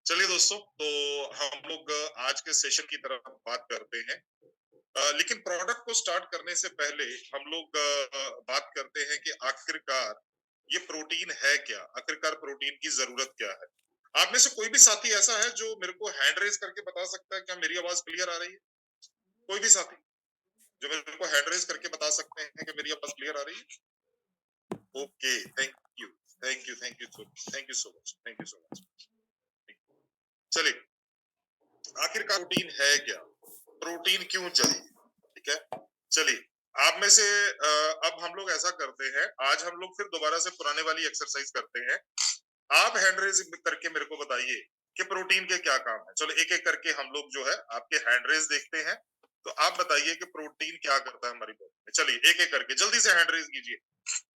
चलिए दोस्तों, तो हम लोग आज के सेशन की तरफ बात करते हैं। लेकिन प्रोडक्ट को स्टार्ट करने से पहले हम लोग बात करते हैं कि आखिरकार ये प्रोटीन है क्या? आखिरकार प्रोटीन की ज़रूरत क्या है? आप में से कोई भी साथी ऐसा है जो मेरे को हैंड रेज़ करके बता सकता है, क्या मेरी आवाज़ क्लियर आ रही है? कोई भी साथी जो मेरे को हैंड रेज़ करके बता सकते हैं कि मेरी आवाज़ क्लियर आ रही है? Okay, thank you. Thank you, thank you so thank you so much, thank you so much. चलिए, आखिरकार प्रोटीन है क्या? प्रोटीन क्यों चाहिए? ठीक है? चलिए, आप में से अब हम लोग ऐसा करते हैं, आज हम लोग फिर दोबारा से पुराने वाली एक्सरसाइज करते हैं। आप हैंड रेज़ करके मेरे को बताइए कि प्रोटीन के क्या काम है? चलो एक-एक करके हम लोग जो है आपके हैंड रेज़ देखते हैं। तो आप बताइए कि प्रोटीन क्या करता है हमारी बॉडी में? चलिए एक-एक करके जल्दी से हैंड रेज़ कीजिए।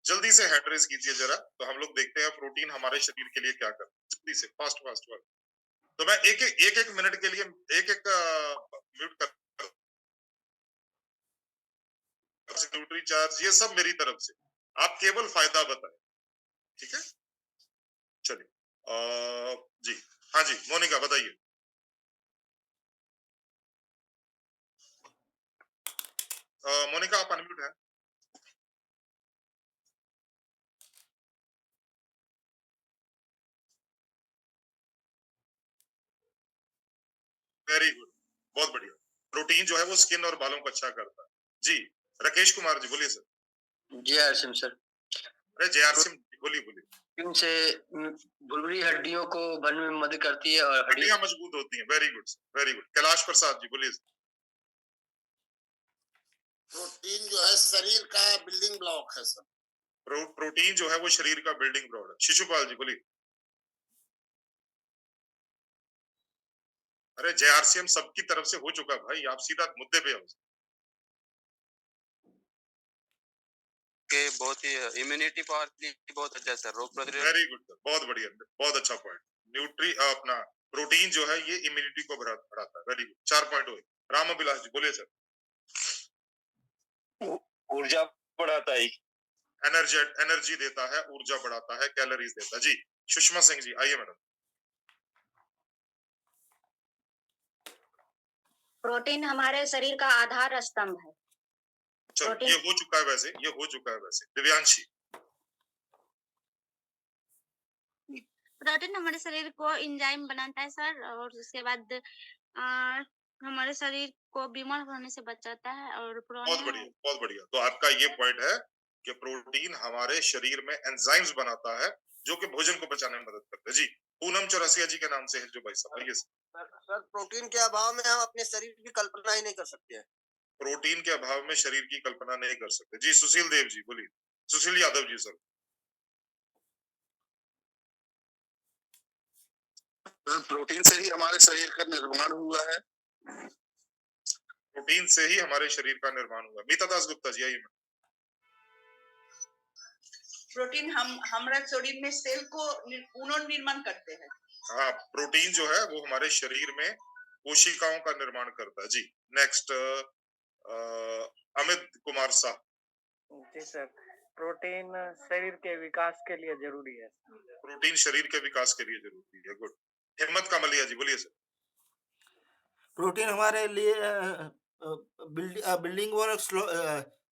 जल्दी से हैंड रेज़ कीजिए ज़रा, तो हम लोग देखते हैं प्रोटीन हमारे शरीर के लिए क्या करता है। जल्दी से फास्ट, फास्ट, फास्ट। तो मैं एक-एक मिनट के लिए एक-एक म्यूट कर न्यूट्री चार्ज ये सब मेरी तरफ से। आप केवल फायदा बताएं, ठीक है? चलिए जी, हाँ जी, मोनिका बताइए। मोनिका आप अनम्यूट हैं। वेरी गुड, बहुत बढ़िया। प्रोटीन जो है वो स्किन और बालों को अच्छा करता है। जी, राकेश कुमार जी बोलिए सर। जी आसिम सर। अरे जय सिंह बोलिए बोलिए। इनसे बुलबुली हड्डियों को बनने में मदद करती है और हड्डियां मजबूत होती हैं। Very good, very good. Kailash Prasad ji बोलिए। प्रोटीन जो है शरीर का बिल्डिंग ब्लॉक है सर। प्रोटीन जो है वो शरीर का बिल्डिंग ब्लॉक है। शिशुपाल जी बोलिए। अरे जेआरसीएम सबकी तरफ से हो चुका भाई, आप सीधा मुद्दे पे आओ। के बहुत ही इम्यूनिटी पावर के लिए बहुत अच्छा है सर, रोग प्रतिरोधक। वेरी गुड सर, बहुत बढ़िया, बहुत अच्छा पॉइंट। न्यूट्री अपना प्रोटीन जो है ये इम्यूनिटी को बढ़ाता है। वेरी गुड, 4 पॉइंट हुए। राम अभिलाष जी बोलिए सर। ऊर्जा बढ़ाता है। एनर्जी एनर्जी देता है, ऊर्जा बढ़ाता है, कैलोरीज देता है। जी, सुषमा सिंह जी आइए मैडम। प्रोटीन हमारे शरीर का आधार स्तंभ है। चलो ये हो चुका है वैसे, ये हो चुका है वैसे। दिव्यांशी। प्रोटीन हमारे शरीर को एंजाइम बनाता है सर, और उसके बाद हमारे शरीर को बीमार होने से बचाता है और बहुत बढ़िया, बहुत बढ़िया। तो आपका ये पॉइंट है कि प्रोटीन हमारे शरीर में एंजाइम्स बनाता है जो कि भोजन को पचाने में मदद करते हैं। जी, पूनम चौरसिया जी के नाम से है जो भाई साहब आइए। सर प्रोटीन के अभाव में हम अपने शरीर की कल्पना ही नहीं कर सकते हैं। प्रोटीन के अभाव में शरीर की कल्पना नहीं कर सकते। जी, सुशील देव जी बोलिए। सुशील यादव जी सर। प्रोटीन से ही हमारे शरीर का निर्माण हुआ है। प्रोटीन से ही हमारे शरीर का निर्माण हुआ। मीता दास गुप्ता जी आइए। प्रोटीन हमारे शरीर में सेल को पुनर्निर्माण करते हैं। हाँ, प्रोटीन जो है वो हमारे शरीर में कोशिकाओं का निर्माण करता है। जी, नेक्स्ट अमित कुमार शाह। जी सर, प्रोटीन शरीर के विकास के लिए जरूरी है। प्रोटीन शरीर के विकास के लिए जरूरी है। गुड। हिम्मत कामलिया जी बोलिए सर। प्रोटीन हमारे लिए बिल्डिंग और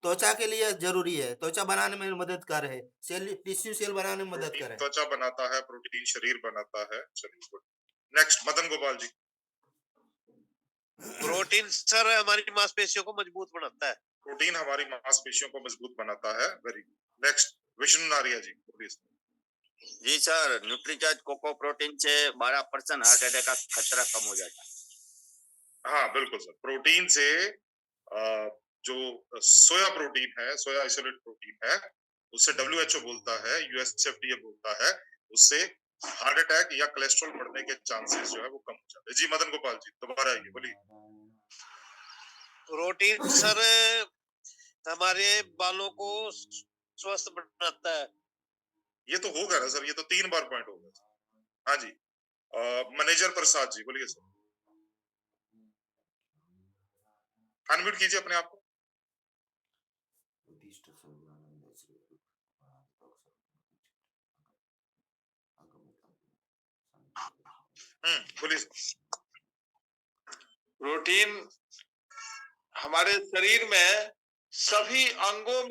त्वचा के लिए जरूरी है। त्वचा बनाने में मदद कर है, सेल टिश्यू सेल बनाने में मदद कर है। त्वचा बनाता है, प्रोटीन शरीर बनाता है। चलिए good. Next Madan Gopal ji. Protein sir हमारी मांसपेशियों को मजबूत बनाता है। प्रोटीन हमारी मांसपेशियों को मजबूत बनाता है। Very good. Next Vishnu Nariya ji please. जी सर, न्यूट्रीचार्ज कोको प्रोटीन से 12% हार्ट अटैक का खतरा कम हो जाता है। हाँ बिल्कुल सर, प्रोटीन से जो सोया प्रोटीन है, सोया आइसोलेट प्रोटीन है, उससे WHO बोलता है, USFDA बोलता है, उससे हार्ट अटैक या कोलेस्ट्रॉल बढ़ने के चांसेस जो है वो कम हो जाते हैं। जी मदन गोपाल जी दोबारा आइए बोलिए। प्रोटीन सर हमारे बालों को स्वस्थ बनाता है। ये तो होगा ना सर, ये तो 3 बार पॉइंट होगा। हाँ जी, मैनेजर प्रसाद जी बोलिए सर। अनम्यूट कीजिए अपने आप को। बोलिए। प्रोटीन हमारे शरीर में सभी अंगों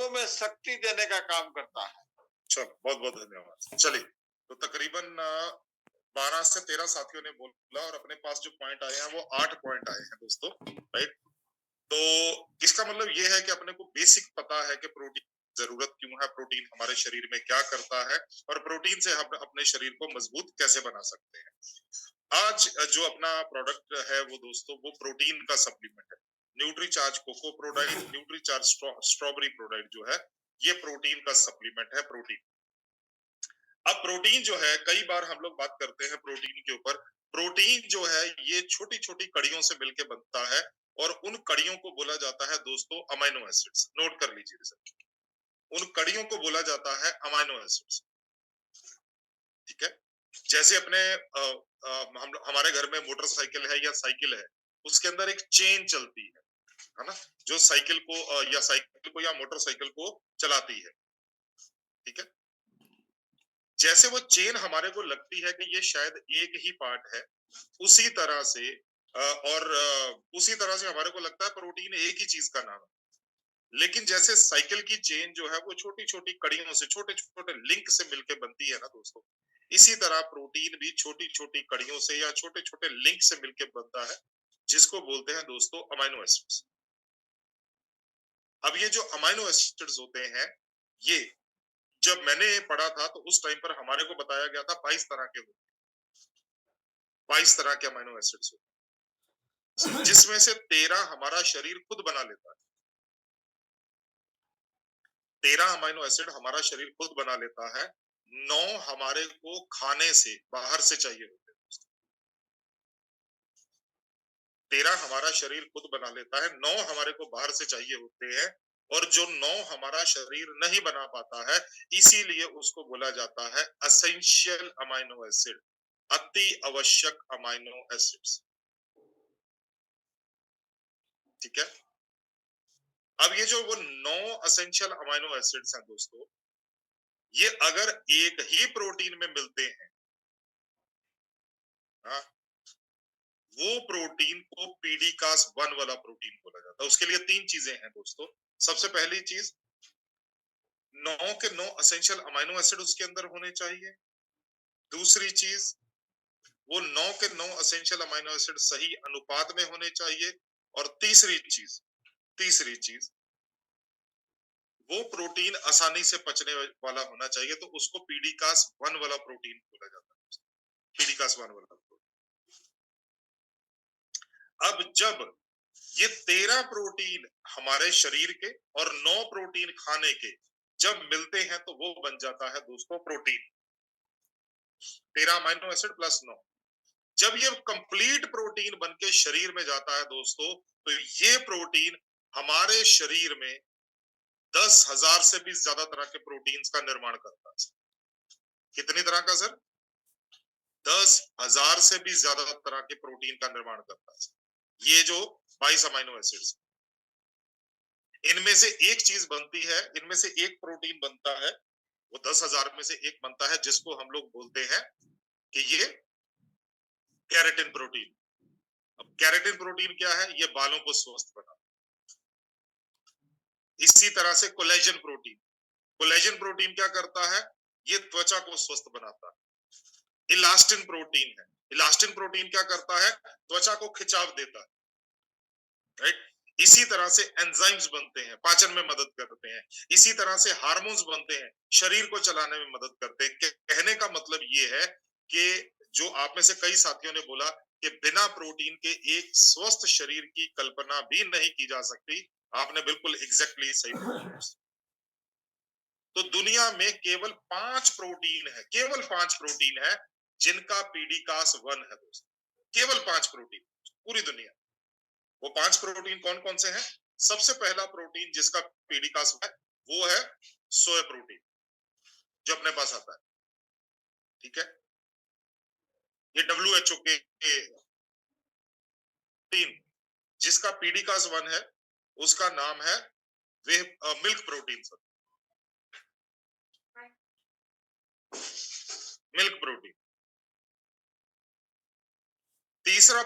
में शक्ति देने का काम करता है। चलो, बहुत बहुत धन्यवाद। चलिए, तो तकरीबन 12 से 13 साथियों ने बोला और अपने पास जो पॉइंट आए हैं वो 8 पॉइंट आए हैं दोस्तों, राइट। तो इसका मतलब ये है कि अपने को बेसिक पता है कि प्रोटीन जरूरत क्यों है, प्रोटीन हमारे शरीर में क्या करता है और प्रोटीन से हम अपने शरीर को मजबूत कैसे बना सकते हैं। आज जो अपना प्रोडक्ट है वो दोस्तों वो प्रोटीन का सप्लीमेंट है। Nutricharge cocoa ProDiet, Nutricharge strawberry product जो है ये प्रोटीन का सप्लीमेंट है, प्रोटीन। अब प्रोटीन जो है, कई बार हम लोग बात करते हैं प्रोटीन के ऊपर। प्रोटीन जो है ये छोटी छोटी कड़ियों से मिलकर बनता है और उन कड़ियों को बोला जाता है दोस्तों अमाइनो एसिड्स। नोट कर लीजिए रिजल्ट, उन कड़ियों को बोला जाता है अमाइनो एसिड्स, ठीक है। जैसे अपने हमारे घर में मोटरसाइकिल है या साइकिल है, उसके अंदर एक चेन चलती है ना, जो साइकिल को या मोटरसाइकिल को चलाती है, ठीक है। जैसे वो चेन हमारे को लगती है कि ये शायद एक ही पार्ट है, उसी तरह से हमारे को लगता है प्रोटीन एक ही चीज का नाम है। लेकिन जैसे साइकिल की चेन जो है वो छोटी छोटी कड़ियों से, छोटे छोटे लिंक से मिलकर बनती है ना दोस्तों, इसी तरह प्रोटीन भी छोटी छोटी कड़ियों से या छोटे छोटे लिंक से मिलकर बनता है, जिसको बोलते हैं दोस्तों अमाइनो एसिड्स। अब ये जो अमाइनो एसिड्स होते हैं, ये जब मैंने पढ़ा था तो उस टाइम पर हमारे को बताया गया था 22 तरह के 22 तरह के अमाइनो एसिड्स होते हैं, जिसमें से 13 हमारा शरीर खुद बना लेता है। 13 अमाइनो एसिड हमारा शरीर खुद बना लेता है, 9 हमारे को खाने से बाहर से चाहिए होते हैं। 13 हमारा शरीर खुद बना लेता है, 9 हमारे को बाहर से चाहिए होते हैं, और जो 9 हमारा शरीर नहीं बना पाता है, इसीलिए उसको बोला जाता है एसेंशियल अमाइनो एसिड, अति आवश्यक अमाइनो एसिड्स, ठीक है। अब ये जो वो 9 एसेंशियल अमाइनो एसिड्स हैं दोस्तों, ये अगर एक ही प्रोटीन में मिलते हैं, हाँ, वो प्रोटीन को पीडीकास 1 वाला प्रोटीन बोला जाता है। उसके लिए 3 चीजें हैं दोस्तों। सबसे पहली चीज, 9 के 9 एसेंशियल अमाइनो एसिड उसके अंदर होने चाहिए। दूसरी चीज, वो 9 के 9 एसेंशियल अमाइनो एसिड सही अनुपात में होने चाहिए। और तीसरी चीज, वो प्रोटीन आसानी से पचने वाला होना चाहिए, तो उसको पीडीकास 1 वाला प्रोटीन बोला जाता है, पीडीकास 1 वाला प्रोटीन। अब जब ये 13 प्रोटीन हमारे शरीर के और 9 प्रोटीन खाने के जब मिलते हैं तो वो बन जाता है दोस्तों प्रोटीन। 13 अमाइनो एसिड प्लस 9, जब ये कंप्लीट प्रोटीन बन के शरीर में जाता है दोस्तों, तो ये प्रोटीन हमारे शरीर में 10,000 से भी ज्यादा तरह के प्रोटीन्स का निर्माण करता है। कितनी तरह का सर? 10,000 से भी ज्यादा तरह के प्रोटीन का निर्माण करता है ये जो 22 अमाइनो एसिड्स। इनमें से एक चीज बनती है, इनमें से एक प्रोटीन बनता है, वो 10,000 में से एक बनता है, जिसको हम लोग बोलते हैं कि ये केराटिन प्रोटीन। अब केराटिन प्रोटीन क्या है? ये बालों को स्वस्थ बनाता है। इसी तरह से कोलेजन प्रोटीन क्या करता है? ये त्वचा को स्वस्थ बनाता है। इलास्टिन प्रोटीन क्या करता है? त्वचा को खिंचाव देता है, राइट। इसी तरह से एंजाइम्स बनते हैं, पाचन में मदद करते हैं। इसी तरह से हार्मोन्स बनते हैं, शरीर को चलाने में मदद करते हैं। कहने का मतलब ये है कि जो आप में से कई साथियों ने बोला कि बिना प्रोटीन के एक स्वस्थ शरीर की कल्पना भी नहीं की जा सकती, आपने बिल्कुल एग्जैक्टली सही बोला। तो दुनिया में केवल 5 प्रोटीन है जिनका पीडीकास 1 है दोस्तों, केवल 5 प्रोटीन पूरी दुनिया। वो 5 प्रोटीन कौन कौन से हैं? सबसे पहला प्रोटीन जिसका पीडीकास है वो है सोया प्रोटीन, जो अपने पास आता है, ठीक है। ये WHO के प्रोटीन जिसका पीडीकास 1 है, उसका नाम है milk protein sir, milk protein. तीसरा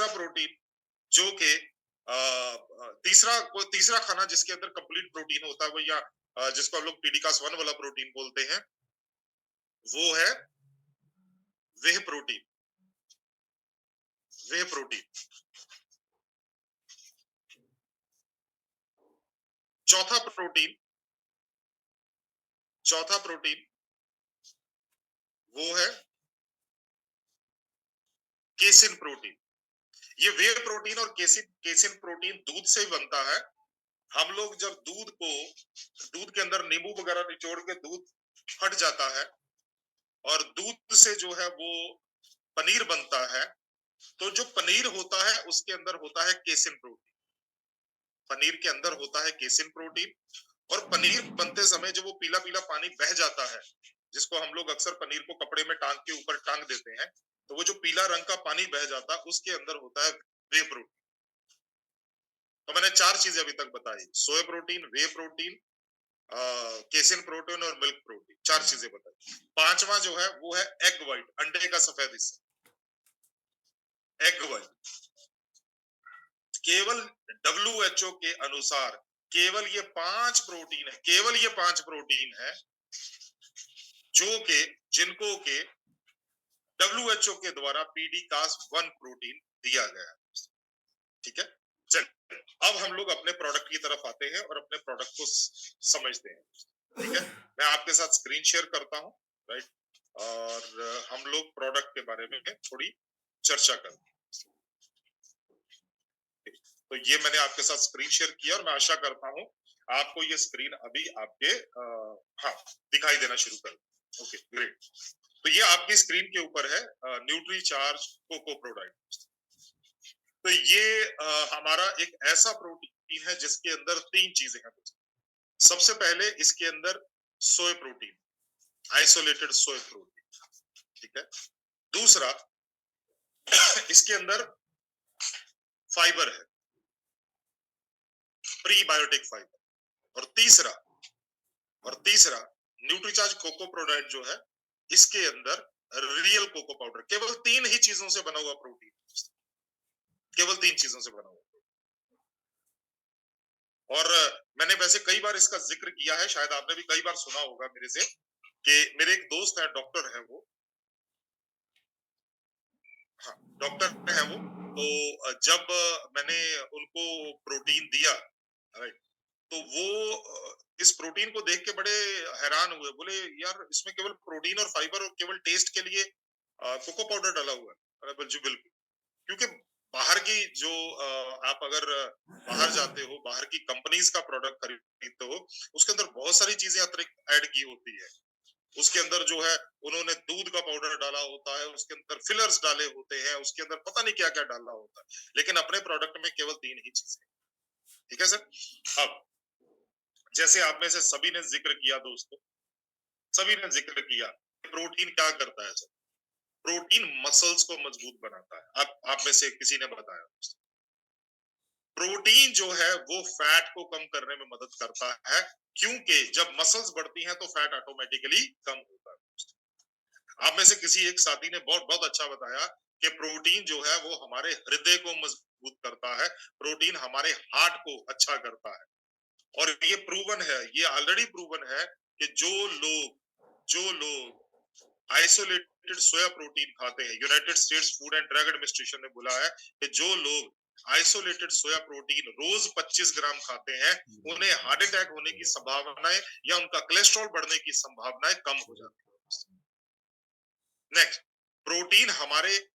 प्रोटीन जो कि तीसरा खाना जिसके अंदर कंप्लीट प्रोटीन होता है वो या जिसको हम लोग पीडीकास 1 वाला प्रोटीन बोलते हैं, वो है वेह प्रोटीन। चौथा प्रोटीन वो है केसिन प्रोटीन। ये वे प्रोटीन और केसिन प्रोटीन दूध से ही बनता है। हम लोग जब दूध के अंदर नींबू वगैरह निचोड़ के दूध फट जाता है और दूध से जो है वो पनीर बनता है, तो जो पनीर होता है उसके अंदर होता है केसिन प्रोटीन। पनीर के अंदर होता है केसिन प्रोटीन, और पनीर बनते समय जब वो पीला पीला पानी बह जाता है, जिसको हम लोग अक्सर पनीर को कपड़े में टांग के ऊपर टांग देते हैं, तो वो जो पीला रंग का पानी बह जाता है उसके अंदर होता है वे प्रोटीन। तो मैंने 4 चीजें अभी तक बताई, सोया प्रोटीन, वे प्रोटीन, केसिन प्रोटीन और मिल्क प्रोटीन, 4 चीजें बताई। पांचवा जो है वो है एग व्हाइट, अंडे का सफेद हिस्सा, एग व्हाइट। केवल WHO के अनुसार केवल ये 5 प्रोटीन है जिनको के WHO के द्वारा पीडीकास 1 प्रोटीन दिया गया है। ठीक है, चलिए अब हम लोग अपने प्रोडक्ट की तरफ आते हैं और अपने प्रोडक्ट को समझते हैं। ठीक है, मैं आपके साथ स्क्रीन शेयर करता हूं, राइट, और हम लोग प्रोडक्ट के बारे में थोड़ी चर्चा करते हैं। तो ये मैंने आपके साथ स्क्रीन शेयर किया और मैं आशा करता हूं आपको ये स्क्रीन अभी आपके दिखाई देना शुरू कर। Okay, great. तो ये आपकी स्क्रीन के ऊपर है न्यूट्रीचार्ज कोको प्रोडक्ट। तो ये हमारा एक ऐसा प्रोटीन है जिसके अंदर 3 चीजें हैं। सबसे पहले इसके अंदर सोय प्रोटीन, आइसोलेटेड सोय प्रोटीन, ठीक है। दूसरा इसके अंदर फाइबर है, प्रीबायोटिक फाइबर। और तीसरा न्यूट्रीचार्ज कोको प्रोडक्ट जो है, इसके अंदर रियल कोको पाउडर। केवल 3 ही चीजों से बना हुआ प्रोटीन, केवल 3 चीजों से बना हुआ। और मैंने वैसे कई बार इसका जिक्र किया है, शायद आपने भी कई बार सुना होगा मेरे से, कि मेरे एक दोस्त है, डॉक्टर है वो, डॉक्टर है वो। तो जब मैंने उनको प्रोटीन दिया, राइट, तो वो इस प्रोटीन को देख के बड़े हैरान हुए, बोले यार इसमें केवल प्रोटीन और फाइबर और केवल टेस्ट के लिए कोको पाउडर डाला हुआ है। जी बिल्कुल, क्योंकि बाहर की जो आप अगर बाहर जाते हो, बाहर की कंपनीज का प्रोडक्ट खरीदते हो, उसके अंदर बहुत सारी चीजें अतिरिक्त ऐड की होती है। उसके अंदर जो है उन्होंने दूध का पाउडर डाला होता है, उसके अंदर फिलर्स डाले होते हैं, उसके अंदर पता नहीं क्या क्या डाला होता है, लेकिन अपने प्रोडक्ट में केवल 3 ही चीजें। ठीक है सर। अब जैसे आप में से सभी ने जिक्र किया दोस्तों, सभी ने जिक्र किया प्रोटीन क्या करता है सर। प्रोटीन मसल्स को मजबूत बनाता है। आप में से किसी ने बताया, प्रोटीन जो है वो फैट को कम करने में मदद करता है, क्योंकि जब मसल्स बढ़ती हैं तो फैट ऑटोमेटिकली कम होता है। आप में से किसी एक साथी ने बहुत अच्छा बताया कि प्रोटीन जो है वो हमारे हृदय को मजबूत करता है, प्रोटीन हमारे हार्ट को अच्छा करता है। और ये प्रूवन है, ये ऑलरेडी प्रूवन है कि जो लोग आइसोलेटेड सोया प्रोटीन खाते हैं, United states food and drug administration ने बोला है कि जो लोग आइसोलेटेड सोया प्रोटीन रोज 25 ग्राम खाते हैं, उन्हें हार्ट अटैक होने की संभावनाएं या उनका कोलेस्ट्रॉल बढ़ने की संभावनाएं कम हो जाती है। नेक्स्ट, प्रोटीन हमारे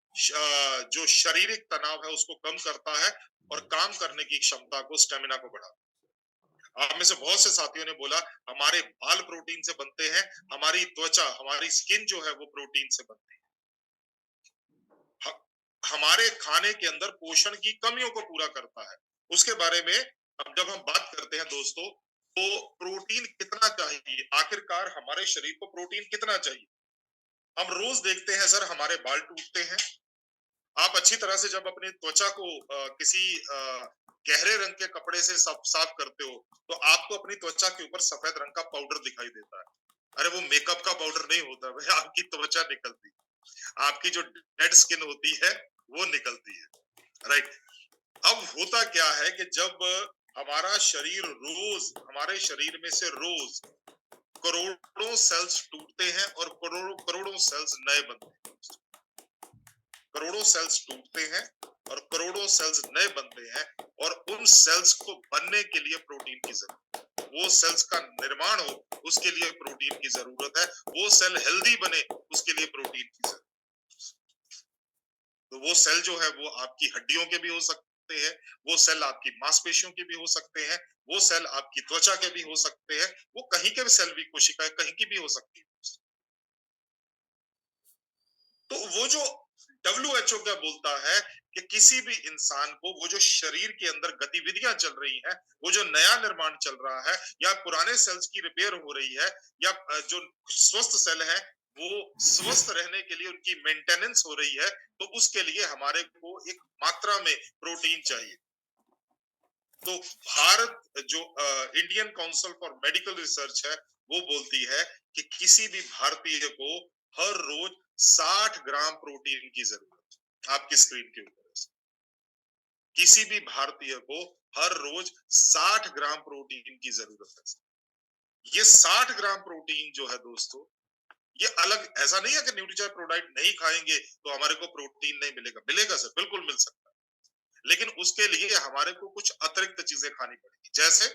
जो शारीरिक तनाव है उसको कम करता है और काम करने की क्षमता को, स्टेमिना को बढ़ाता है। आप में से बहुत से साथियों ने बोला हमारे बाल प्रोटीन से बनते हैं, हमारी त्वचा, हमारी स्किन जो है वो प्रोटीन से बनती है। हमारे खाने के अंदर पोषण की कमियों को पूरा करता है। उसके बारे में अब जब हम बात करते हैं दोस्तों, तो प्रोटीन कितना चाहिए, आखिरकार हमारे शरीर को प्रोटीन कितना चाहिए। हम रोज देखते हैं सर हमारे बाल टूटते हैं। आप अच्छी तरह से जब अपनी त्वचा को किसी गहरे रंग के कपड़े से साफ करते हो, तो आपको अपनी त्वचा के ऊपर सफेद रंग का पाउडर दिखाई देता है। अरे वो मेकअप का पाउडर नहीं होता भाई, आपकी त्वचा निकलती। आपकी जो डेड स्किन होती है वो निकलती है, राइट। अब होता क्या है कि जब हमारा शरीर हमारे शरीर में से रोज करोड़ों सेल्स टूटते हैं और करोड़ों सेल्स नए बनते हैं, करोड़ों सेल्स टूटते हैं और करोड़ों सेल्स नए बनते हैं, और उन सेल्स को बनने के लिए प्रोटीन की जरूरत है। वो सेल्स का निर्माण हो उसके लिए प्रोटीन की जरूरत है, वो सेल हेल्दी बने उसके लिए प्रोटीन की जरूरत है। तो वो सेल जो है वो आपकी हड्डियों के भी हो सकते हैं, वो सेल आपकी मांसपेशियों के भी हो सकते हैं, वो सेल आपकी त्वचा के भी हो सकते हैं, वो कहीं के भी सेल भी, कोशिकाएं कहीं की भी हो सकती है। तो वो जो WHO क्या बोलता है कि किसी भी इंसान को वो जो शरीर के अंदर गतिविधियां चल रही हैं, वो जो नया निर्माण चल रहा है, या पुराने सेल्स की रिपेयर हो रही है, या जो स्वस्थ सेल है वो स्वस्थ रहने के लिए उनकी मेंटेनेंस हो रही है, तो उसके लिए हमारे को एक मात्रा में प्रोटीन चाहिए। तो भारत जो Indian council for medical research है वो बोलती है कि किसी भी भारतीय को हर रोज 60 ग्राम प्रोटीन की जरूरत है। आपकी स्क्रीन के ऊपर किसी भी भारतीय को हर रोज 60 ग्राम प्रोटीन की जरूरत है। ये 60 ग्राम प्रोटीन जो है दोस्तों, ये अलग ऐसा नहीं है कि न्यूट्रीचार्ज प्रोडाइट नहीं खाएंगे तो हमारे को प्रोटीन नहीं मिलेगा, मिलेगा सर, बिल्कुल मिल सकता है, लेकिन उसके लिए हमारे को कुछ अतिरिक्त चीजें खानी पड़ेगी। जैसे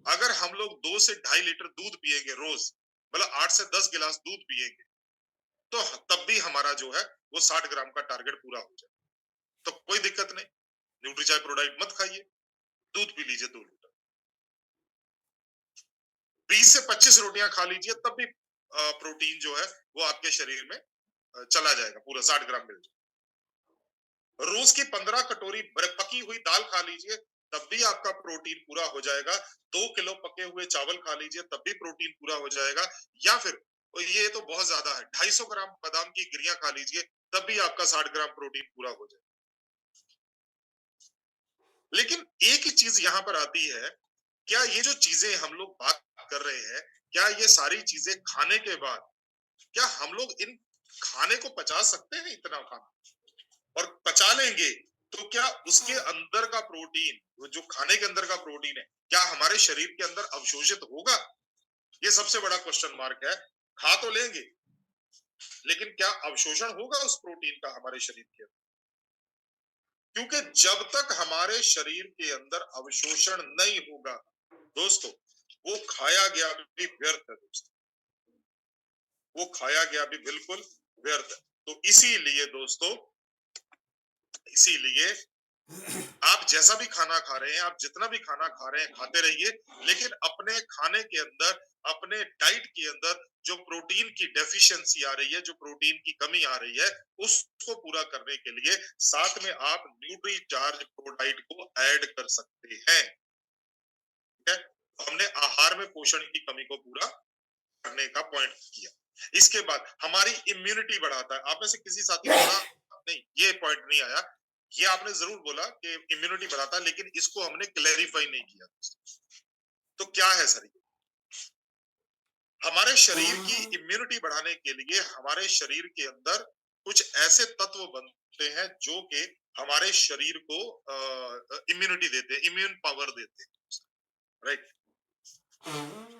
अगर हम लोग 2 से 2.5 लीटर दूध पिएंगे रोज, मतलब 8 से 10 गिलास दूध पिएंगे, तो तब भी हमारा जो है वो 60 ग्राम का टारगेट पूरा हो जाए। तो कोई दिक्कत नहीं, न्यूट्रीचार्ज प्रोडाइट मत खाइए, दूध पी लीजिए 2 लीटर, 20 से 25 रोटियां खा लीजिए, तब भी प्रोटीन जो है वो आपके शरीर में चला जाएगा, पूरा 60 ग्राम मिल जाएगा। रोज की 15 कटोरी पकी हुई दाल खा लीजिए, तब भी आपका प्रोटीन पूरा हो जाएगा। 2 किलो पके हुए चावल खा लीजिए, तब भी प्रोटीन पूरा हो जाएगा। या फिर ये तो बहुत ज्यादा है, 250 ग्राम बादाम की गिरियां खा लीजिए, तब भी आपका 60 ग्राम प्रोटीन पूरा हो जाएगा। लेकिन एक ही चीज यहाँ पर आती है, क्या ये जो चीजें हम लोग बात कर रहे हैं, क्या ये सारी चीजें खाने के बाद क्या हम लोग इन खाने को पचा सकते हैं? इतना खाना और पचा लेंगे तो क्या उसके अंदर का प्रोटीन, वो जो खाने के अंदर का प्रोटीन है, क्या हमारे शरीर के अंदर अवशोषित होगा? ये सबसे बड़ा क्वेश्चन मार्क है। खा तो लेंगे, लेकिन क्या अवशोषण होगा उस प्रोटीन का हमारे शरीर के अंदर? क्योंकि जब तक हमारे शरीर के अंदर अवशोषण नहीं होगा दोस्तों, वो खाया गया भी व्यर्थ है दोस्तों, वो खाया गया भी बिल्कुल व्यर्थ है। तो इसीलिए दोस्तों, इसीलिए आप जैसा भी खाना खा रहे हैं, आप जितना भी खाना खा रहे हैं खाते रहिए, लेकिन अपने खाने के अंदर, अपने डाइट के अंदर जो प्रोटीन की डेफिशिएंसी आ रही है, जो प्रोटीन की कमी आ रही है, उसको पूरा करने के लिए साथ में आप न्यूट्रीचार्ज प्रोडाइट को ऐड कर सकते हैं। ठीक है, हमने आहार में पोषण की कमी को पूरा करने का पॉइंट किया। इसके बाद हमारी इम्यूनिटी बढ़ाता है। आप में से किसी साथी ने बोला नहीं, ये पॉइंट नहीं आया, ये आपने जरूर बोला कि इम्यूनिटी बढ़ाता है, लेकिन इसको हमने क्लैरिफाई नहीं किया। तो क्या है सर? हमारे शरीर की इम्यूनिटी बढ़ाने के लिए हमारे शरीर के अंदर कुछ ऐसे तत्व बनते हैं जो कि हमारे शरीर को इम्यूनिटी देते हैं, इम्यून पावर देते हैं, राइट।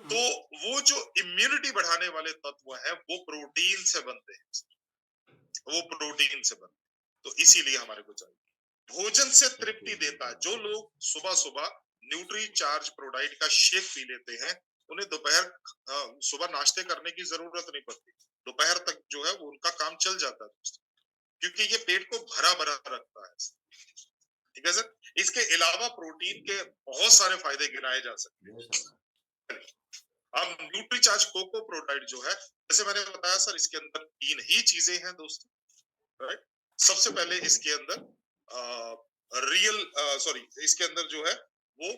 तो वो जो इम्यूनिटी बढ़ाने वाले तत्व हैं वो प्रोटीन से बनते हैं, वो प्रोटीन से बनते हैं। तो इसीलिए हमारे को चाहिए। भोजन से तृप्ति देता है। जो लोग सुबह सुबह न्यूट्रीचार्ज प्रोडाइट का शेक पी लेते हैं, उन्हें दोपहर सुबह नाश्ते करने की जरूरत नहीं पड़ती, दोपहर तक जो है वो उनका काम चल जाता है, क्योंकि ये पेट को भरा भरा रखता है। ठीक है सर। इसके अलावा प्रोटीन के बहुत सारे फायदे गिनाए जा सकते हैं। अब न्यूट्रीचार्ज कोको प्रोडाइट जो है, जैसे मैंने बताया सर, इसके अंदर 3 ही चीजें हैं दोस्तों, राइट। सबसे पहले इसके अंदर इसके अंदर जो है वो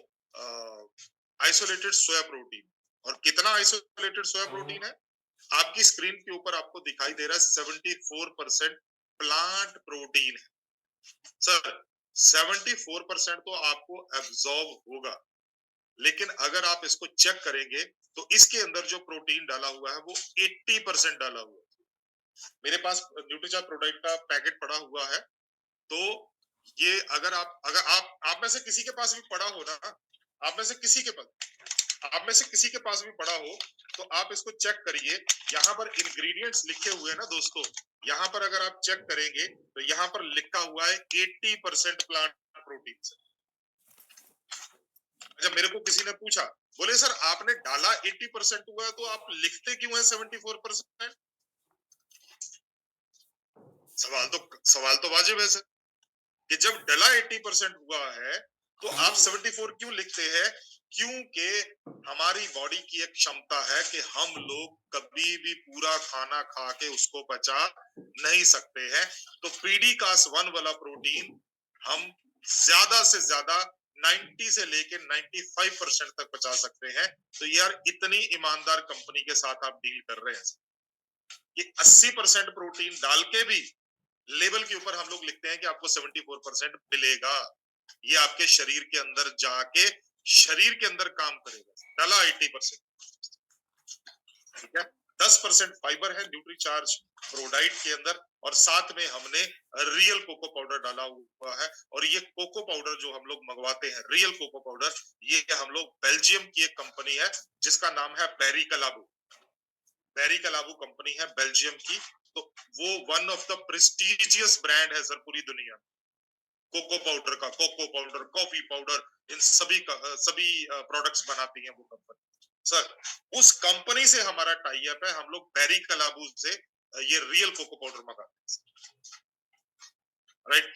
आइसोलेटेड सोया प्रोटीन। और कितना आइसोलेटेड सोया प्रोटीन है? आपकी स्क्रीन के ऊपर आपको दिखाई दे रहा है 74% प्लांट प्रोटीन है सर। 74% तो आपको एब्जॉर्ब होगा, लेकिन अगर आप इसको चेक करेंगे तो इसके अंदर जो प्रोटीन डाला हुआ है वो 80% डाला हुआ है। मेरे पास न्यूट्रीचार्ज प्रोडक्ट का पैकेट पड़ा हुआ है, तो ये अगर आप में से किसी के पास भी पड़ा हो ना, आप में से किसी के पास भी पड़ा हो, तो आप इसको चेक करिए। यहाँ पर इंग्रेडिएंट्स लिखे हुए हैं ना दोस्तों, यहाँ पर अगर आप चेक करेंगे तो यहाँ पर लिखा हुआ है 80% प्लांट प्रोटीन से। जब मेरे को किसी ने पूछा, बोले सर आपने डाला 80% हुआ है तो आप लिखते क्यों है 74%? सवाल तो वाजिब है सर, कि जब डला 80% हुआ है तो आप 74 क्यों लिखते हैं? क्योंकि हमारी बॉडी की एक क्षमता है कि हम लोग कभी भी पूरा खाना खा के उसको पचा नहीं सकते हैं। तो पीडीकास 1 वाला प्रोटीन हम ज्यादा से ज्यादा 90 से लेके 95% तक पचा सकते हैं। तो यार इतनी ईमानदार कंपनी के साथ आप डील कर रहे हैं कि 80% प्रोटीन डाल के भी लेवल के ऊपर हम लोग लिखते हैं कि आपको 74% मिलेगा। ये आपके शरीर के अंदर जाके शरीर के अंदर काम करेगा। डाला 80%, ठीक है। 10% फाइबर है न्यूट्रीचार्ज प्रोडाइट के अंदर, और साथ में हमने रियल कोको पाउडर डाला हुआ है। और ये कोको पाउडर जो हम लोग मंगवाते हैं, रियल कोको पाउडर, ये हम लोग बेल्जियम की एक कंपनी है जिसका नाम है बेरी कलाबू। बेरी कलाबू कंपनी है बेल्जियम की, तो वो one of the prestigious brand है सर पूरी दुनिया में। कोको पाउडर का, कोको पाउडर, कॉफी पाउडर, इन सभी प्रोडक्ट्स बनाती है वो कंपनी। सर उस कंपनी से हमारा टाई अप है, हम लोग बेरी कलाबू से ये रियल कोको पाउडर मंगाते हैं, राइट।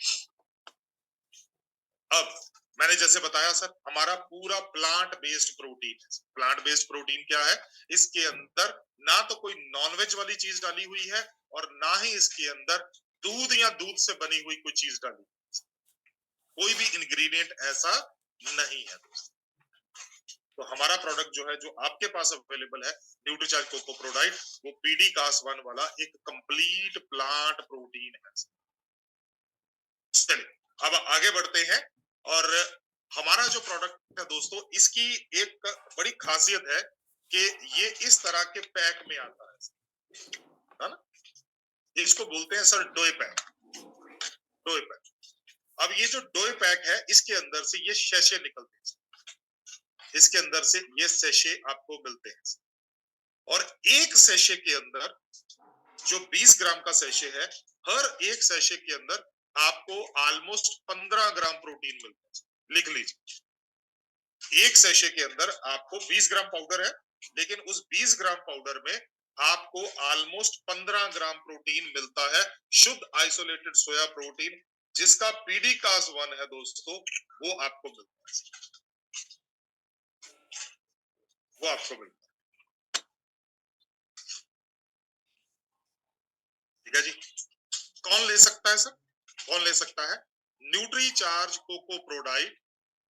अब मैंने जैसे बताया सर, हमारा पूरा प्लांट बेस्ड प्रोटीन है। प्लांट बेस्ड प्रोटीन क्या है? इसके अंदर ना तो कोई नॉनवेज वाली चीज डाली हुई है और ना ही इसके अंदर दूध या दूध से बनी हुई कोई चीज डाली, कोई भी इंग्रेडिएंट ऐसा नहीं है दोस्तों। तो हमारा प्रोडक्ट जो है, जो आपके पास अवेलेबल है, न्यूट्रीचार्ज कोको प्रोडाइट, वो पीडीकास 1 वाला एक कंप्लीट प्लांट प्रोटीन है। चलिए अब आगे बढ़ते हैं। और हमारा जो प्रोडक्ट है दोस्तों, इसकी एक बड़ी खासियत है कि ये इस तरह के पैक में आता है ना। इसको बोलते हैं सर डोए पैक। डोए पैक। अब ये जो डोए पैक है, इसके अंदर से ये शैशे निकलते हैं, इसके अंदर से ये सैशे आपको मिलते हैं। और एक सैशे के अंदर, जो 20 ग्राम का सैशे है, हर एक सैशे के अंदर आपको ऑलमोस्ट 15 ग्राम प्रोटीन मिलता है। लिख लीजिए, एक सैशे के अंदर आपको 20 ग्राम पाउडर है, लेकिन उस 20 ग्राम पाउडर में आपको ऑलमोस्ट 15 ग्राम प्रोटीन मिलता है, शुद्ध आइसोलेटेड सोया प्रोटीन, जिसका पीडीकास 1 है दोस्तों, वो आपको मिलता है। वो आपको मिलता है, ठीक है जी। कौन ले सकता है सर? कौन ले सकता है? न्यूट्रीचार्ज कोको प्रोडाइट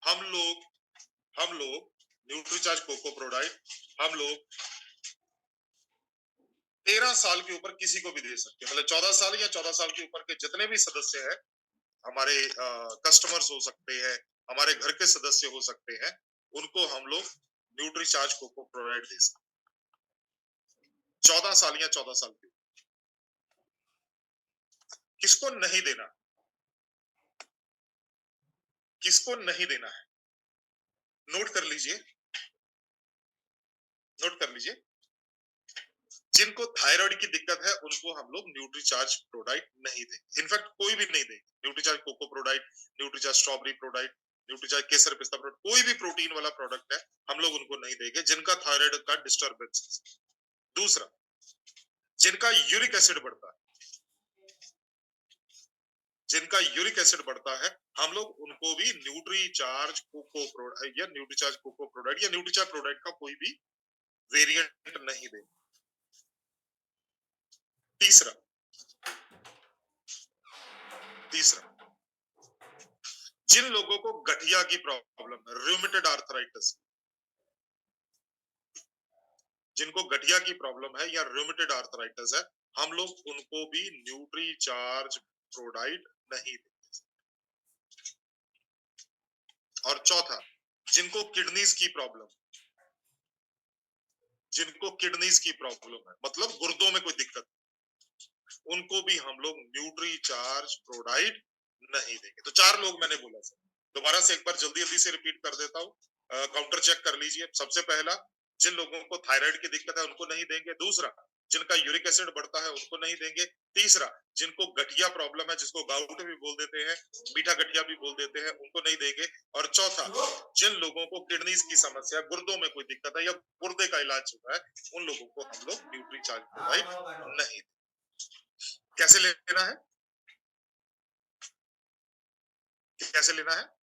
हम लोग न्यूट्रीचार्ज कोको प्रोडाइट हम लोग 13 साल के ऊपर किसी को भी दे सकते हैं। मतलब 14 साल या 14 साल के ऊपर के जितने भी सदस्य हैं, हमारे कस्टमर्स हो सकते हैं, हमारे घर के सदस्य हो सकते हैं, उनको हम लोग न्यूट्रीचार्ज कोको प्रोडाइट दे सकते हैं 14 साल या 14 साल के। किसको नहीं देना, किसको नहीं देना है? नोट कर लीजिए, नोट कर लीजिए। जिनको थायराइड की दिक्कत है, उनको हम लोग न्यूट्रीचार्ज प्रोडाइट नहीं देंगे। इनफैक्ट कोई भी नहीं देंगे। Nutricharge cocoa ProDiet, Nutricharge strawberry ProDiet, Nutricharge kesar pista ProDiet, कोई भी प्रोटीन वाला प्रोडक्ट है, हम लोग उनको नहीं देंगे जिनका थायराइड का डिस्टर्बेंस है। दूसरा, जिनका यूरिक एसिड बढ़ता है, जिनका यूरिक एसिड बढ़ता है, हम लोग उनको भी न्यूट्रीचार्ज कोको प्रोडाइट या न्यूट्रीचार्ज कोको प्रोडाइट या न्यूट्रीचार्ज प्रोडाइट का कोई भी वेरिएंट नहीं देंगे। तीसरा, जिन लोगों को गठिया की प्रॉब्लम है, रूमेटॉइड आर्थराइटिस, जिनको गठिया की प्रॉब्लम है या रूमेटॉइड आर्थराइटिस है, हम लोग उनको भी न्यूट्रीचार्ज प्रोडाइट नहीं देते। और चौथा, जिनको किडनीज की प्रॉब्लम, जिनको किडनीज की प्रॉब्लम है, मतलब गुर्दों में कोई दिक्कत, उनको भी हम लोग न्यूट्री चार्ज प्रोडाइट नहीं देंगे। तो 4 लोग मैंने बोला सर, दोबारा से एक बार जल्दी जल्दी से रिपीट कर देता हूँ, काउंटर चेक कर लीजिए। सबसे पहला, जिन लोगों को थायराइड की दिक्कत है उनको नहीं देंगे। दूसरा, जिनका यूरिक एसिड बढ़ता है उनको नहीं देंगे। तीसरा, जिनको गठिया प्रॉब्लम है, जिसको गाउट भी बोल देते हैं, मीठा गठिया भी बोल देते हैं, उनको नहीं देंगे। और चौथा, जिन लोगों को किडनीज की समस्या, गुर्दों में कोई दिक्कत है या गुर्दे का इलाज चल रहा है, उन लोगों को हम लोग न्यूट्री चार्ज प्रोवाइड नहीं। कैसे लेना है, कैसे लेना है?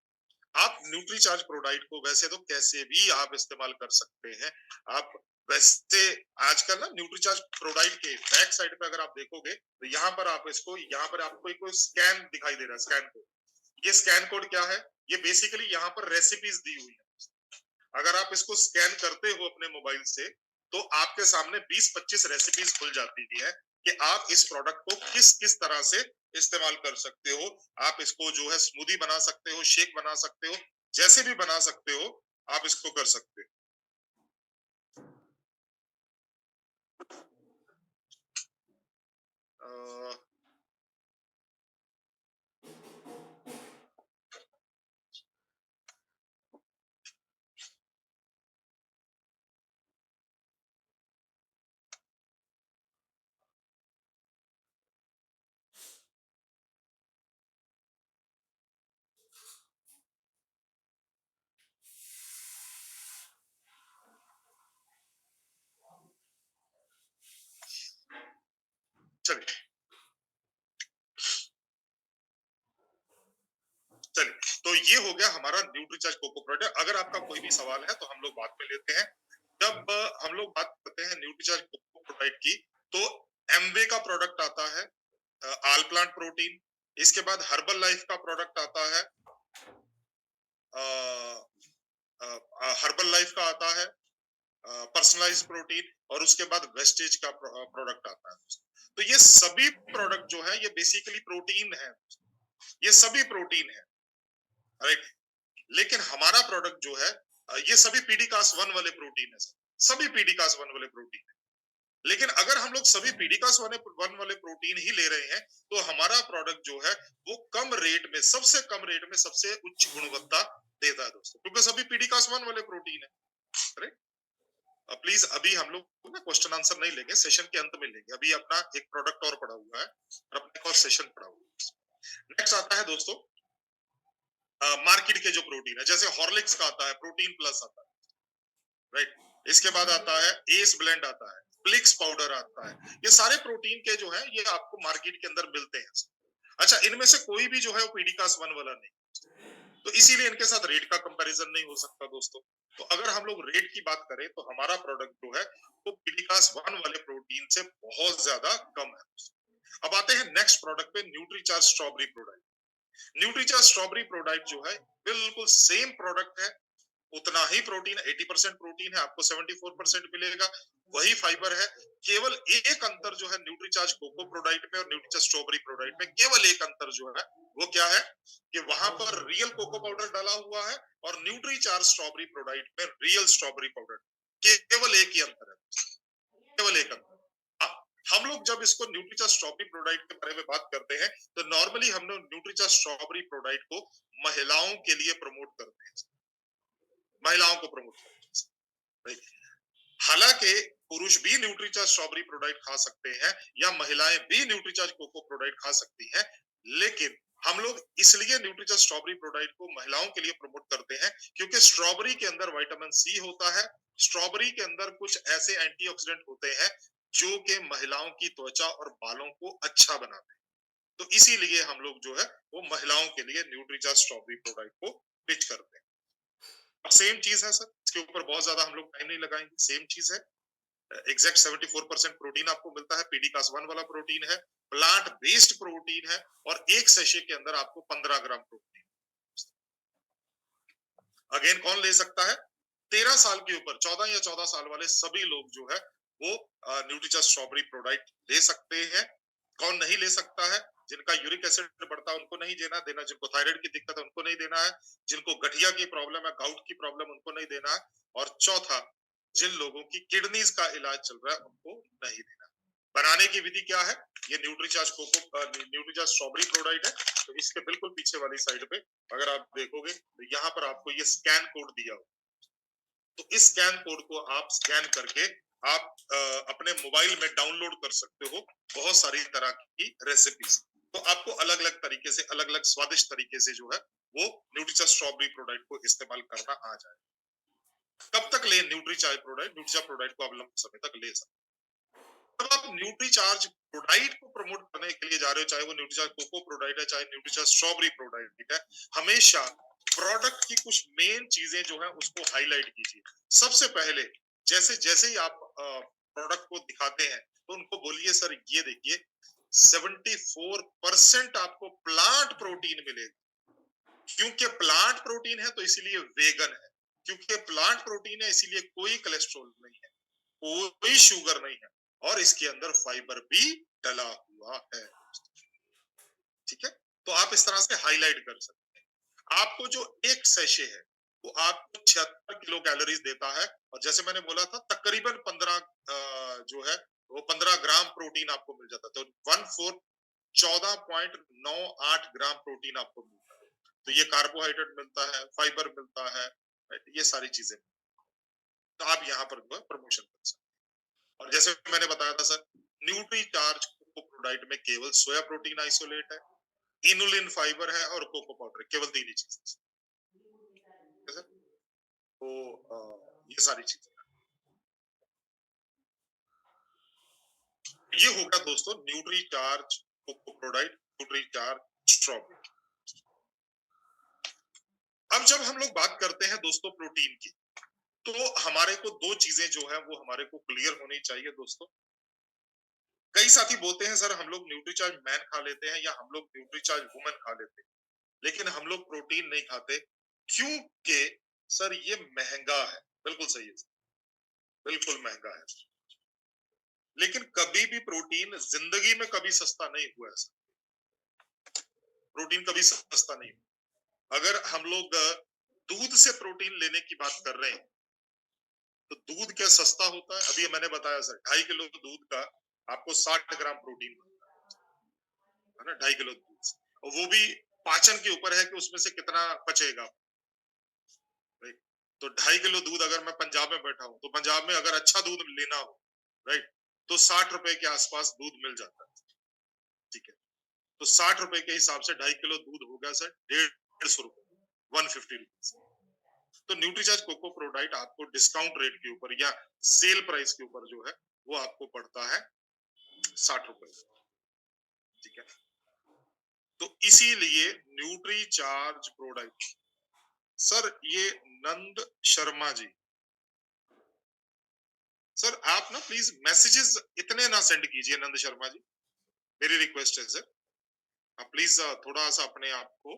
आप न्यूट्री चार्ज प्रोडाइट को वैसे तो कैसे भी आप इस्तेमाल कर सकते हैं। आप वैसे आजकल ना न्यूट्री चार्ज प्रोडाइट के बैक साइड पे अगर आप देखोगे तो यहाँ पर आप इसको, यहाँ पर आपको एक स्कैन दिखाई दे रहा है, स्कैन कोड। ये स्कैन कोड क्या है? ये बेसिकली यहाँ पर रेसिपीज दी हुई है। अगर आप इसको स्कैन करते हो अपने मोबाइल से तो आपके सामने 20-25 रेसिपीज खुल जाती है कि आप इस प्रोडक्ट को किस किस तरह से इस्तेमाल कर सकते हो। आप इसको जो है स्मूदी बना सकते हो, शेक बना सकते हो, जैसे भी बना सकते हो आप इसको कर सकते हो। चलिए तो ये हो गया हमारा न्यूट्रीचार्ज कोको प्रोडक्ट। अगर आपका कोई भी सवाल है तो हम लोग बात में लेते हैं। जब हम लोग बात करते हैं न्यूट्रीचार्ज कोको प्रोडक्ट की तो एमवे का प्रोडक्ट आता है, आल प्लांट प्रोटीन। इसके बाद हर्बल लाइफ का प्रोडक्ट आता है, हर्बल लाइफ का आता है पर्सनलाइज प्रोटीन, और उसके बाद वेस्टेज का प्रोडक्ट आता है। तो ये सभी प्रोडक्ट जो है ये बेसिकली प्रोटीन है, ये सभी प्रोटीन है, राइट। लेकिन हमारा प्रोडक्ट जो है ये सभी पीडीकास 1 वाले प्रोटीन है, सभी पीडीकास 1 वाले प्रोटीन है। लेकिन अगर हम लोग सभी पीडीकास 1 वाले प्रोटीन ही ले रहे हैं तो हमारा प्रोडक्ट जो है वो कम रेट में, सबसे कम रेट में सबसे उच्च गुणवत्ता देता है दोस्तों, क्योंकि सभी पीडीकास 1 वाले प्रोटीन है, राइट। प्लीज अभी हम लोग ना क्वेश्चन आंसर नहीं लेंगे, सेशन के अंत में लेंगे। अभी अपना एक प्रोडक्ट और पड़ा हुआ है और अपना एक और सेशन पड़ा हुआ है। नेक्स्ट आता है दोस्तों मार्केट के जो प्रोटीन है, जैसे हॉर्लिक्स का आता है, प्रोटीन प्लस आता है, राइट। इसके बाद आता है एस ब्लेंड आता है, फ्लिक्स पाउडर आता है। ये सारे प्रोटीन के जो है ये आपको मार्केट के अंदर मिलते हैं। अच्छा, इनमें से कोई भी जो है वो पीडीकास 1 वाला नहीं, तो इसीलिए इनके साथ रेट का कंपैरिजन नहीं हो सकता दोस्तों। तो अगर हम लोग रेट की बात करें तो हमारा प्रोडक्ट जो है वो पीडीकास 1 वाले प्रोटीन से बहुत ज्यादा कम है। अब आते हैं नेक्स्ट प्रोडक्ट पे, Nutricharge strawberry product. Nutricharge strawberry product जो है बिल्कुल सेम प्रोडक्ट है, उतना ही प्रोटीन, 80% प्रोटीन है, आपको 74% मिलेगा, वही फाइबर है। केवल एक अंतर जो है न्यूट्रीचार्ज कोको प्रोडक्ट में और न्यूट्रीचार्ज स्ट्रॉबेरी प्रोडक्ट में, केवल एक अंतर जो है वो क्या है कि वहां पर रियल कोको पाउडर डाला हुआ है और न्यूट्रीचार्ज स्ट्रॉबेरी प्रोडक्ट में रियल स्ट्रॉबेरी पाउडर। केवल एक ही अंतर है, केवल एक अंतर। हम लोग जब इसको न्यूट्रीचार्ज स्ट्रॉबेरी प्रोडक्ट के बारे में बात करते हैं तो नॉर्मली हम लोग न्यूट्रीचार्ज स्ट्रॉबेरी प्रोडक्ट को महिलाओं के लिए प्रमोट करते हैं, महिलाओं को प्रमोट करते हैं। हालांकि पुरुष भी न्यूट्रीचार्ज स्ट्रॉबेरी प्रोडक्ट खा सकते हैं या महिलाएं भी न्यूट्रीचार्ज कोको प्रोडक्ट खा सकती हैं, लेकिन हम लोग इसलिए न्यूट्रीचार्ज स्ट्रॉबेरी प्रोडक्ट को महिलाओं के लिए प्रमोट करते हैं क्योंकि स्ट्रॉबेरी के अंदर विटामिन सी होता है, स्ट्रॉबेरी के अंदर कुछ ऐसे एंटीऑक्सीडेंट होते हैं जो कि महिलाओं की त्वचा और बालों को अच्छा बनाते हैं। तो इसीलिए हम लोग जो है वो महिलाओं के लिए न्यूट्रीचार्ज स्ट्रॉबेरी प्रोडक्ट को पिच करते हैं। सेम चीज है सर, इसके ऊपर बहुत ज्यादा हम लोग टाइम नहीं लगाएंगे, सेम चीज है। एग्जैक्ट 74% प्रोटीन आपको मिलता है, पीडीकास 1 वाला प्रोटीन है, प्लांट बेस्ड प्रोटीन है और एक सेशे के अंदर आपको 15 ग्राम प्रोटीन। अगेन कौन ले सकता है? 13 साल के ऊपर, 14 या 14 साल वाले सभी लोग जो है वो न्यूट्रीचार्ज स्ट्रॉबेरी प्रोडक्ट ले सकते हैं। कौन नहीं ले सकता है? जिनका यूरिक एसिड बढ़ता है उनको नहीं देना, जिनको थायराइड की दिक्कत है उनको नहीं देना है, जिनको गठिया की प्रॉब्लम है, गाउट की प्रॉब्लम उनको नहीं देना है, और चौथा जिन लोगों की किडनीज का इलाज चल रहा है उनको नहीं देना। बनाने की विधि क्या है? ये न्यूट्रीचार्ज न्यूट्रीचार्ज स्ट्रॉबेरी प्रोडक्ट है। तो इसके बिल्कुल पीछे वाली साइड पे अगर आप देखोगे तो यहाँ पर आपको ये स्कैन कोड दिया हो, तो इस स्कैन कोड को आप स्कैन करके आप अपने मोबाइल में डाउनलोड कर सकते हो बहुत सारी तरह की रेसिपीज। तो आपको अलग अलग तरीके से, अलग अलग स्वादिष्ट तरीके से जो है वो न्यूट्रीचार्ज स्ट्रॉबेरी प्रोडक्ट को इस्तेमाल करना आ जाए। कब तक ले न्यूट्रीचार्ज प्रोडक्ट को आप लंबे समय तक ले सकते। जब आप न्यूट्रीचार्ज प्रोडक्ट को प्रमोट करने के लिए जा रहे हो, चाहे वो न्यूट्रीचार्ज कोको प्रोडक्ट है, चाहे न्यूट्रीचार्ज स्ट्रॉबेरी प्रोडक्ट है, हमेशा प्रोडक्ट की कुछ मेन चीजें जो है उसको हाईलाइट कीजिए। सबसे पहले जैसे जैसे ही आप प्रोडक्ट को दिखाते हैं तो उनको बोलिए सर ये देखिए 74% आपको प्लांट प्रोटीन मिलेगा। क्योंकि प्लांट प्रोटीन है तो इसीलिए वेगन है, क्योंकि प्लांट प्रोटीन है इसीलिए कोई कोलेस्ट्रॉल नहीं है, कोई शुगर नहीं है, और इसके अंदर फाइबर भी डला हुआ है। ठीक है, तो आप इस तरह से हाईलाइट कर सकते हैं। आपको जो एक सैशे है वो आपको 76 किलो कैलोरीज देता है, और जैसे मैंने बोला था तकरीबन 15 जो है वो 15 ग्राम प्रोटीन आपको मिल जाता है। तो 14.98 ग्राम प्रोटीन आपको मिलता है। तो ये कार्बोहाइड्रेट मिलता है, फाइबर मिलता है, ये सारी चीजें, तो आप यहाँ पर जो है प्रमोशन कर सकते हैं। और जैसे मैंने बताया था सर, न्यूट्रीचार्ज कोको प्रोडक्ट में केवल सोया प्रोटीन आइसोलेट है, इनुलिन फाइबर है और कोको पाउडर, केवल 3 ही चीजें। तो ये सारी चीजें, ये होगा दोस्तों Nutricharge cocoa product, Nutricharge strawberry. अब जब हम लोग बात करते हैं दोस्तों प्रोटीन की, तो हमारे को दो चीजें जो है वो हमारे को क्लियर होनी चाहिए दोस्तों। कई साथी बोलते हैं सर हम लोग न्यूट्रीचार्ज मैन खा लेते हैं या हम लोग न्यूट्रीचार्ज वुमेन खा लेते हैं, लेकिन हम लोग प्रोटीन नहीं खाते क्योंकि सर ये महंगा है। बिल्कुल सही है, बिल्कुल महंगा है, लेकिन कभी भी प्रोटीन जिंदगी में कभी सस्ता नहीं हुआ है सर। प्रोटीन कभी सस्ता नहीं हुआ। अगर हम लोग दूध से प्रोटीन लेने की बात कर रहे हैं तो दूध क्या सस्ता होता है? अभी मैंने बताया सर 2.5 किलो दूध का आपको 60 ग्राम प्रोटीन है ना, 2.5 किलो दूध, और वो भी पाचन के ऊपर है कि उसमें से कितना बचेगा। राइट, तो 2.5 किलो दूध अगर मैं पंजाब में बैठा हूँ तो पंजाब में अगर अच्छा दूध लेना हो, राइट, तो 60 रुपए के आसपास दूध मिल जाता है। ठीक है, तो 60 रुपए के हिसाब से 2.5 किलो दूध हो गया सर 150 रुपए, 150 रुपीज। तो न्यूट्रीचार्ज कोको प्रोडक्ट आपको डिस्काउंट रेट के ऊपर या सेल प्राइस के ऊपर जो है वो आपको पड़ता है 60 रुपए। ठीक है, तो इसीलिए न्यूट्रीचार्ज प्रोडक्ट, सर ये नंद शर्मा जी, सर आप ना प्लीज मैसेजेस इतने ना सेंड कीजिए नंद शर्मा जी, मेरी रिक्वेस्ट है सर। आप प्लीज थोड़ा सा अपने आप को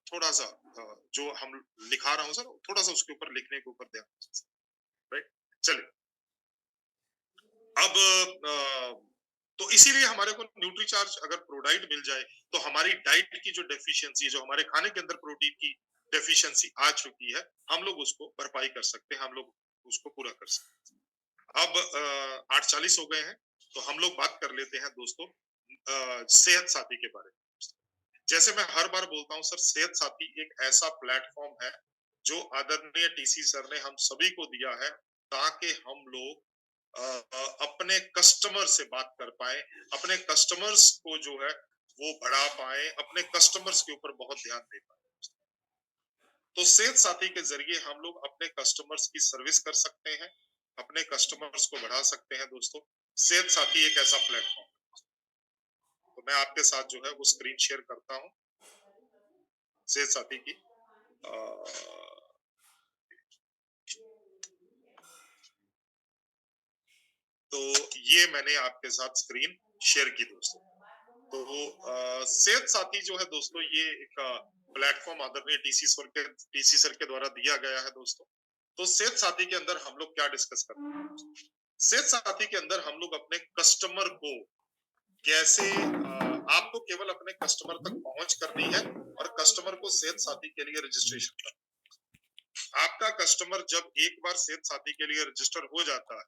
थोड़ा सा जो हम लिखा रहा हूं सर थोड़ा सा उसके ऊपर लिखने के ऊपर ध्यान, राइट। चलिए, अब तो इसीलिए हमारे को न्यूट्रीचार्ज अगर प्रोडक्ट मिल जाए तो हमारी डाइट की जो डेफिशिएंसी है, जो हमारे खाने के अंदर प्रोटीन की डेफिशिएंसी आ चुकी है, हम लोग उसको भरपाई कर सकते हैं, हम लोग उसको पूरा कर सकते हैं। अब 8:40 हो गए हैं, तो हम लोग बात कर लेते हैं दोस्तों सेहत साथी के बारे में। जैसे मैं हर बार बोलता हूं सर, सेहत साथी एक ऐसा प्लेटफॉर्म है जो आदरणीय टीसी सर ने हम सभी को दिया है ताकि हम लोग अपने कस्टमर से बात कर पाए, अपने कस्टमर्स को जो है वो बढ़ा पाए, अपने कस्टमर्स के ऊपर बहुत ध्यान दे पाए। तो सेहत साथी के जरिए हम लोग अपने कस्टमर्स की सर्विस कर सकते हैं, अपने कस्टमर्स को बढ़ा सकते हैं दोस्तों। सेहत साथी एक ऐसा प्लेटफॉर्म है। तो मैं आपके साथ जो है वो स्क्रीन शेयर करता हूं सेहत साथी की। तो ये मैंने आपके साथ स्क्रीन शेयर की दोस्तों। तो सेहत साथी जो है दोस्तों ये एक प्लेटफॉर्म आदरणीय टीसी सर के द्वारा दिया गया है दोस्तों। तो सेहत साथी के अंदर हम लोग क्या डिस्कस करते हैं? सेहत साथी के अंदर हम लोग अपने कस्टमर को कैसे, आपको केवल अपने कस्टमर तक पहुंच करनी है और कस्टमर को सेहत साथी के लिए रजिस्ट्रेशन करना। आपका कस्टमर जब एक बार सेहत साथी के लिए रजिस्टर हो जाता है,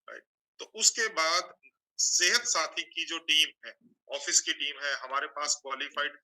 राइट, तो उसके बाद सेहत साथी की जो टीम है, ऑफिस की टीम है, हमारे पास क्वालिफाइड